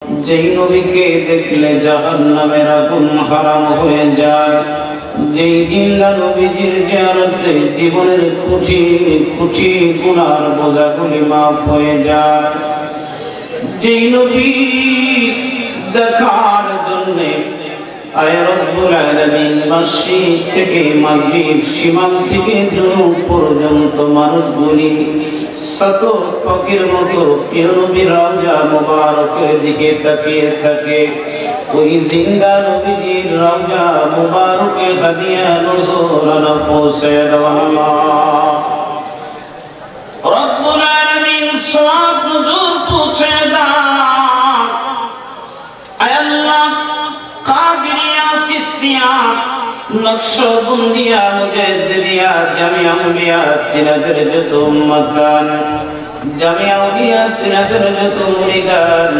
যেই নবীকে দেখলে জাহান্নামের আগুন হারাম হয়ে যায়, যেই জিন্দা নবীজির জিয়ারতে জীবনের কুচি কুচি গুনার বোঝাগুলি মাফ হয়ে যায়, যেই নবী দেখার জন্যে আয় রব্বুল আলামিন মাশরিক থেকে মাগরিব, শিমাল থেকে জুনুব পর্যন্ত মানুষগুলি শত পাখির মতো প্রিয় নবীর রওজা মুবারকের দিকে তাকিয়ে থাকে। ওই জিন্দা নবীজির রওজা মুবারকে হাদিয়া নজরানা পৌঁছে দাও আল্লাহ রব্বুল আলামিন, সওয়াব নজর পৌঁছে দাও আয় আল্লাহ। কাদিরিয়া, চিশতিয়া, নকশবন্দিয়া, মুজাদ্দিদিয়া, জামিয়া আউলিয়া তিনাদের যত উম্মতান, জামিয়া আউলিয়া তিনাদের যত মুরিদান,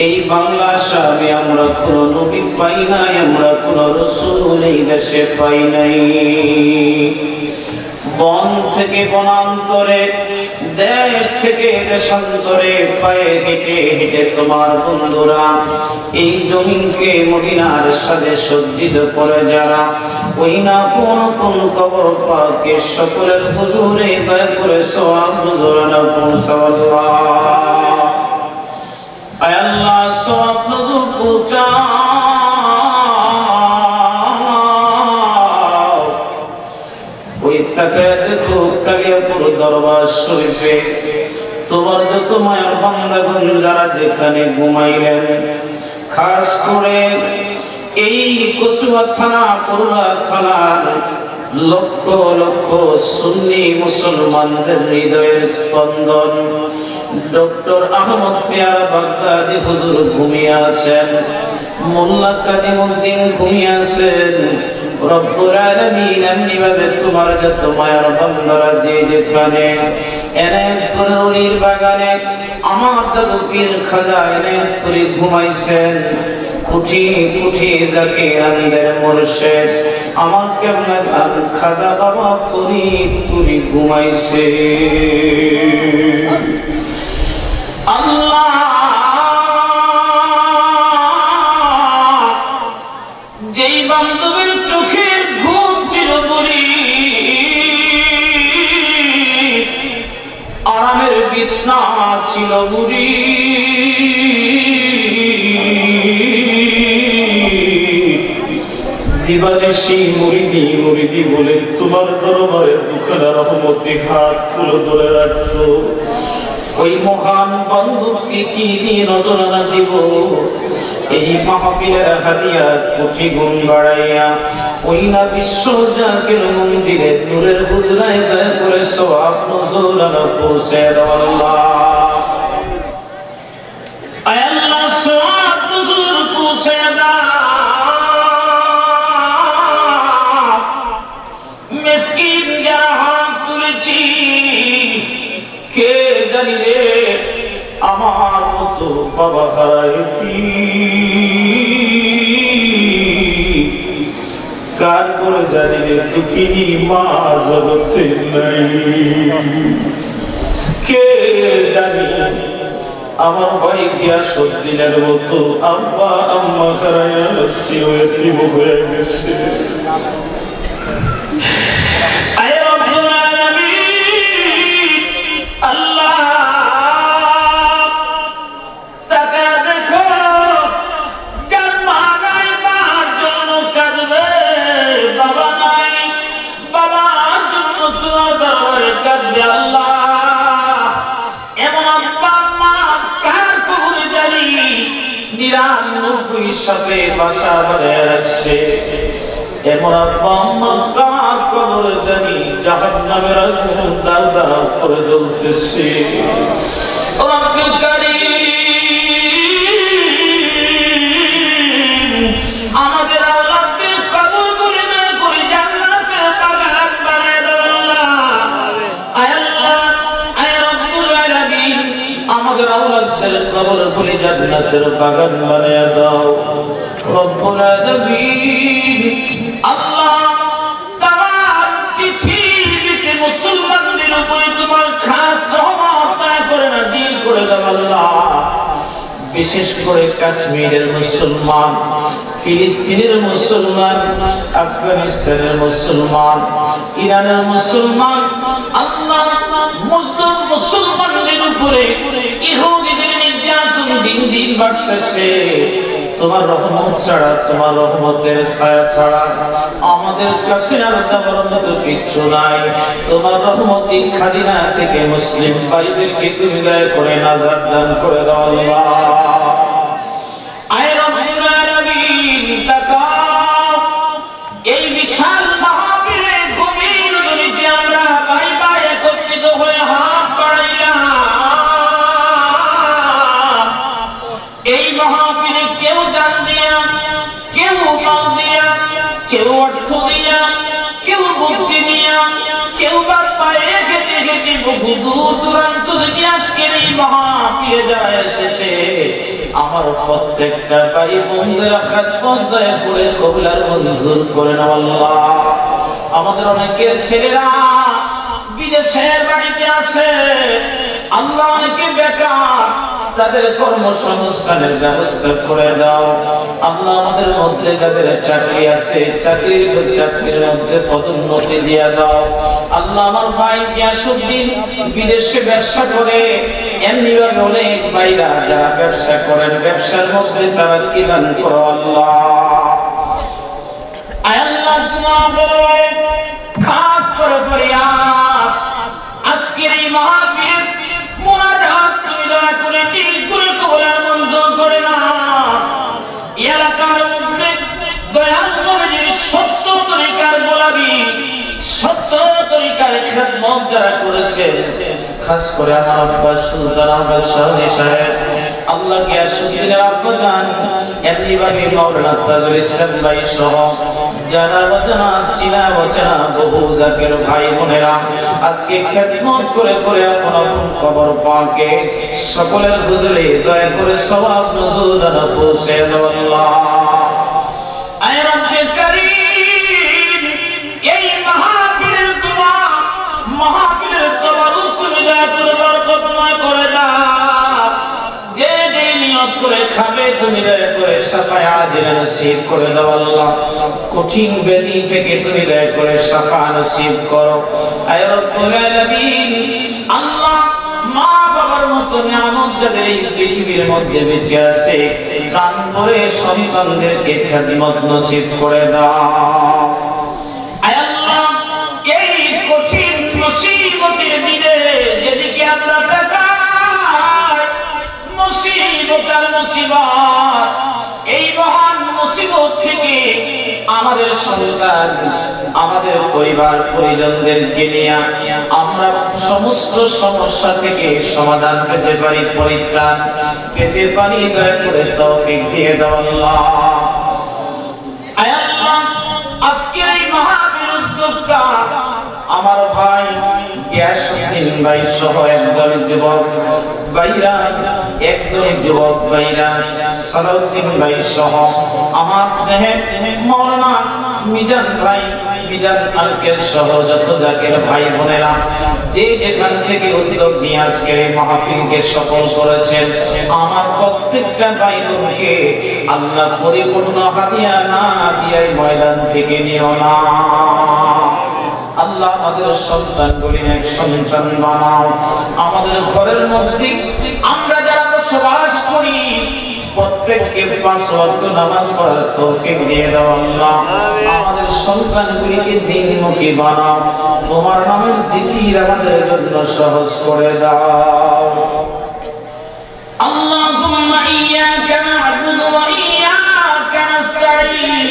এই বাংলা সামে আমরা কোন নবী পাই নাই, আমরা কোন রাসূল এই দেশে পাই নাই। বন থেকে বনান্তরে, দেশ থেকে দেশান্তরে পায়ে হেঁটে হেঁটে তোমার বন্ধুরা এই জমিনকে মদিনার সাথে সজ্জিত করে যারা ওই না কোন কবর পাকে সকলের হুজুরে দয়া করে সওয়াব নজরানা পৌঁছাও আল্লাহ। আয় আল্লাহ, সওয়াব নজর পৌঁছাও। ওই তাকায় দেখো কালিয়াপুর দরবার শরীফে তোমার যত মায়ের বান্দাগণ যারা যেখানে ঘুমাইলেন, খাস করে এই কচুয়া থানা, করুণা থানার লক্ষ লক্ষ সুন্নি মুসলমানদের হৃদয়ের স্পন্দন ডক্টর আহমদ পিয়ারা বাগদাদি হুজুর ঘুমিয়ে আছেন, মোল্লা কাজিমউদ্দিন ঘুমিয়ে আছেন। রব্বুল আলামিন এমনি ভাবে তোমার যত মায়ের বান্দারা যে যেখানে এনায়েতপুরের বাগানে আমার দাদু পীর খাজা এনায়েতপুরে ঘুমাইছেন, কুঠি কুঠি জাকিরানদের মুর্শিদ আমার কেবলা খাজা বাবা ফরিদপুরে ঘুমাইছে। আল্লাহ যেই বান্ধবের চোখের ঘুম ছিল বলি, আরামের বিছনা ছিল বুড়ি, দিবানিশি মুরিদি মুরিদি বলে তোমার দরবারে দুখানা রহমতি হাত তুলে ধরে রাখত। ওই মহান বান্ধবকে কি দিয়ে নজরানা দিব? এই মাহফিলের হাদিয়া কোটি গুণ বাড়াইয়া ওই না বিশ্ব জাকির মন্দিরে নূরের হুজরায় দয়া করে সওয়াব নজরানা পৌঁছে দাও আল্লাহ। আয় আল্লাহ, সওয়াব নজর পৌঁছে দাও। মিসকিন যারা হাত তুলেছি, কে জানি রে আমার মতো বাবা হারাইছি, কার করে জানি রে দুঃখিনী মা জগতে নাই, কে জানি আমার ভাই গিয়াসউদ্দিনের মতো আব্বা আম্মা হারাইয়া এতিম হয়ে গেছে। হিসাবে বাসা বানায় রাখছে, এমন আব্বা আম্মা কার কবরে জানি জাহান্নামের আগুন দাউ দাউ করে জ্বলতেছে। রব্বুল কারীম আমাদের আওলাদকে কবর করে দয়া করে জান্নাতের বাগান বানায় দাও আল্লাহ। আয় আল্লাহ, আয় রব্বুল আলামিন আমাদের আওলাদদের কবর করে জান্নাতের বাগান বানায় দাও রব্বুল আলামিন। আল্লাহ, তামাম পৃথিবীতে মুসলমানদের উপরে তোমার খাস রহমত দয়া করে নাযিল করে দাও আল্লাহ। বিশেষ করে কাশ্মীরের মুসলমান, ফিলিস্তিনের মুসলমান, আফগানিস্তানের মুসলমান, ইরানের মুসলমান, আল্লাহ মুসলিম মুসলমানদের উপরে ইহুদিদের নির্যাতন দিন দিন বাড়তেছে। তোমার রহমত ছাড়া, তোমার রহমতের ছায়া ছাড়া আমাদের কাছে আর যাবার মতো কিচ্ছু নাই। তোমার রহমতের খাজিনা থেকে মুসলিম ভাইদেরকে তুমি দয়া করে নাজাত দান করে দাও আল্লাহ। আয় রব্বুল আলামিন, তাকাও এই বিশাল মাহফিলের গভীর গলিতে আমরা ভাই ভাই একত্রিত হয়ে হাত বাড়াইলাম। এই মাহফিলে কেউ দান দিয়া, কেউ মাল দিয়া, কেউ অর্থ দিয়া, কেউ বুদ্ধি দিয়া, কেউ বা পায়ে হেঁটে হেঁটে বহু দূর দূরান্ত থেকে আজকের এই মাহফিলে যারা এসেছে, আমার প্রত্যেকটা ভাই বোনদের খাদমত দয়া করে কবুল আর মঞ্জুর করে নাও আল্লাহ। আমাদের অনেকের ছেলেরা বিদেশের বাড়িতে আছে আল্লাহ, অনেকে বেকার, তাদের কর্মসংস্থানের ব্যবস্থা করে দাও আল্লাহ। আমাদের মধ্যে যাদের চাকরি আছে চাকরির মধ্যে পদোন্নতি দিয়ে দাও আল্লাহ। আমার ভাই গিয়াসউদ্দিন বিদেশে ব্যবসা করে, এমনি ভাবে অনেক ভাইরা যারা ব্যবসা করেন, ব্যবসার মধ্যে তারা কি দান করো আল্লাহ। আল্লাহ তোমার খাস করে ফরিয়াদ, আজকের এই মাহফিল মুনাজাত তুমি দয়া করে দিল করে কবুল আর মঞ্জুর করে না। এলাকার মধ্যে দয়াল নবীর সত্য তরিকার গোলামি, সত্য তরিকার খেদমত যারা করেছে, খাস করে আমার আব্বা সুলতান আহমেদ শাহী সাহেব, আল্লাহ গিয়াসউদ্দিনের আব্বা জান, এমনি ভাবে মাওলানা তাজুল ইসলাম ভাই সহ যারা বাজনা চিনা বচনা বহু জাকের ভাই বোনেরা আজকে খেদমত করে করে আপন আপন কবর পাকে সকলের হুজুরে দয়া করে সওয়াব নজুল আনা পৌঁছে দাও আল্লাহ। আয় রব্বে কারীম, এই মাহফিলের দোয়া, মাহফিলের তাবারুক তুমি দয়া করে বরকতময় করে দাও। যে যে নিয়ত করে খাবে তুমি দয়া করে শাফায়ে আজিলা নসিব করে দাও আল্লাহ। কঠিন ব্যাধি থেকে তুমি দয়া করে শাফা নসিব করো আয় রব্বুল আলামিন। আল্লাহ মা বাবার মতো নিয়ামত যাদের এই পৃথিবীর মধ্যে বেঁচে আছে, প্রাণ ভরে সন্তানদেরকে খেদমত নসিব করে দাও আয় আল্লাহ। এই কঠিন মুসিবতের দিনে যেদিকে আমরা তাকাই, মুসিবত আর মুসিবত, এই মহান মুসিবত থেকে আমাদের সন্তান, আমাদের পরিবার পরিজনদেরকে নিয়ে আমরা সমস্ত সমস্যা থেকে সমাধান পেতে পারি, পরিত্রাণ পেতে পারি, দয়া করে তৌফিক দিয়ে দাও আল্লাহ। আয় আল্লাহ, আজকের এই মাহফিল উদ্যোক্তা আমার ভাই গিয়াসউদ্দিন ভাই সহ একদল যুবক ভাইরা, একদল যুবক ভাইরা সালাউদ্দিন ভাই সহ আমার স্নেহের মাওলানা মিজান ভাই, মিজান আলকের সহ যত জাকের ভাই বোনেরা যে যেখান থেকে উদ্যোগ নিয়ে আজকের এই মাহফিলকে সফল করেছেন, আমার প্রত্যেকটা ভাই বোনকে আল্লাহ পরিপূর্ণ হাদিয়া না দিয়ে ময়দান থেকে নিও না আল্লাহ। আমাদের সন্তানগুলি এক সন্তান বানাও। আমাদের ঘরের মধ্যে আমরা যারা বসবাস করি প্রত্যেককে 5 ওয়াক্ত নামাজ পড়ার তৌফিক দিয়ে দাও আল্লাহ। আমাদের সন্তানগুলিকে দ্বীনমুখী বানাও। তোমার নামের জিকির আমাদের জন্য সহজ করে দাও। আল্লাহুম্মা ইয়্যাকা না'বুদু ওয়া ইয়্যাকা নাস্তাঈন।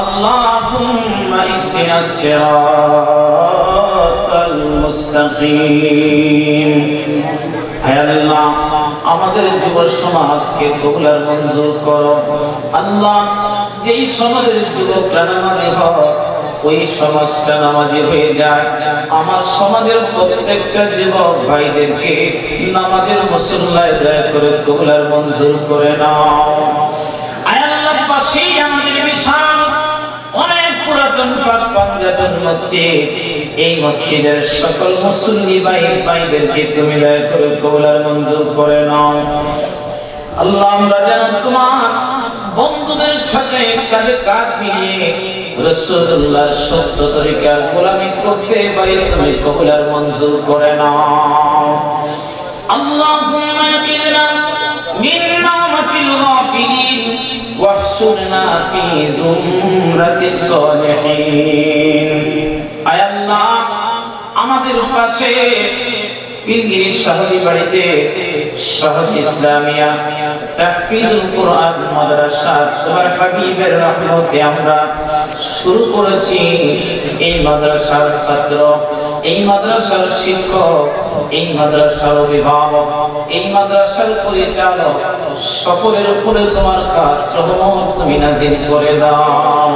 আল্লাহুম্মা ইহদিনাস সিরাতাল মুস্তাকিম। হে আল্লাহ, আমাদের যুব সমাজকে কবুল আর মঞ্জুর করো আল্লাহ। যেই সমাজের যুবকরা নামাজি হয়, ওই সমাজটা নামাজি হয়ে যায়। আমার সমাজের প্রত্যেকটা যুবক ভাইদেরকে নামাজের মুসল্লায় দয়া করে কবুল আর মঞ্জুর করে নাও। আয় আল্লাহ, পাশেই আমাদের বিশাল অনেক পুরাতন পাক বাহিদাতুল মসজিদ, এই মসজিদের সকল মুসল্লি ভাইদেরকে তুমি দয়া করে কবুল আর মঞ্জুর করে নাও। আল্লাহ আমরা যেন তোমার বন্ধুদের সাথে কাঁধে কাঁধ মিলিয়ে রাসূলুল্লাহর সত্য তরিকার গোলামি করতে পারি, তুমি কবুল আর মঞ্জুর করে নাও। আল্লাহুম্মা ইকিনা মিন নামাতিল গাফিলিন ওয়াহশুরনা ফি যুমরাতিস সালিহিন। আয় আল্লাহ, আমাদের পাশে পীরগিরি শাহী বাড়িতে শাহী ইসলামিয়া তাহফিজুল কোরআন মাদ্রাসা তোমার হাবিবের রহমতে আমরা শুরু করেছি। এই মাদ্রাসার ছাত্র, এই মাদ্রাসার শিক্ষক, এই মাদ্রাসার অভিভাবক, এই মাদ্রাসার পরিচালক সকলের উপরে তোমার খাস রহমত তুমি নাযিল করে দাও।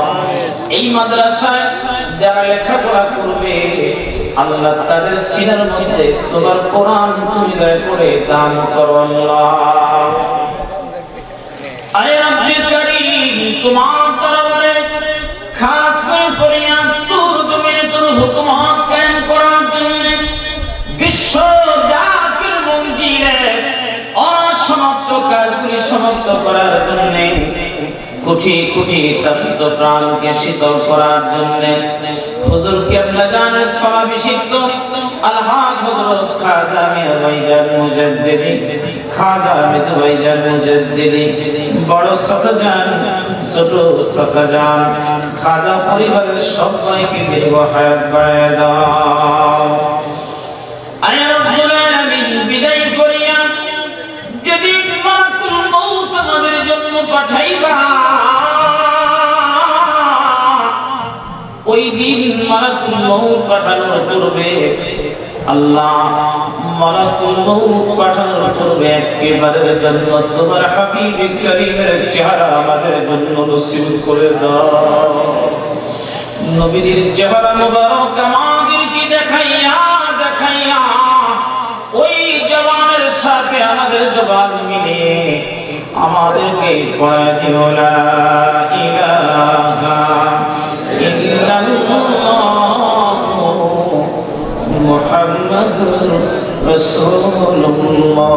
এই মাদ্রাসায় যারা লেখাপড়া করবে আল্লাহ তাদের সিনার মধ্যে তোমার কোরআন তুমি দয়া করে দান করো আল্লাহ। আয় রব্বুল কারীম, তোমার দরবারে খাস করে ফরিয়াদ তোর জমিনে তোর হুকুমত কায়েম করার জন্য বিশ্ব জাতির মঞ্জিলে অসমাপ্ত কাজগুলি সমাপ্ত করার জন্য কোটি কোটি তপ্ত প্রাণকে শীতল করার জন্য হুজুর কেবলা জানের স্থলাভিষিক্ত আলহাজ হযরত খাজা মিয়া ভাইজান মুজাদ্দিদি, খাজা মিজু ভাইজান মুজাদ্দিদি, বড় চাচাজান, ছোট চাচাজান, খাজা পরিবারের সবাইকে দীর্ঘ হায়াত বাড়ায় দাও। আয় রব্বুল আলামিন, বিদায় করিয়া যেদিন মালাকুল মউত আমাদের জন্য পাঠাইবা, ওই দিন মালাকুল মউত পাঠানোর পূর্বে আল্লাহ মালাকুল মউত পাঠানোর পূর্বে একেবারে জন্য তোমার হাবিব কারীমের চেহারা আমাদের জন্য নসিব করে দাও। নবীর চেহারা মোবারক আমাদেরকে দেখাইয়া দেখাইয়া ওই জবানের সাথে আমাদের জবান মিলিয়ে আমাদেরকে পড়ায় দিও লা ইলাহা মুহাম্মাদুর রাসূলুল্লাহ।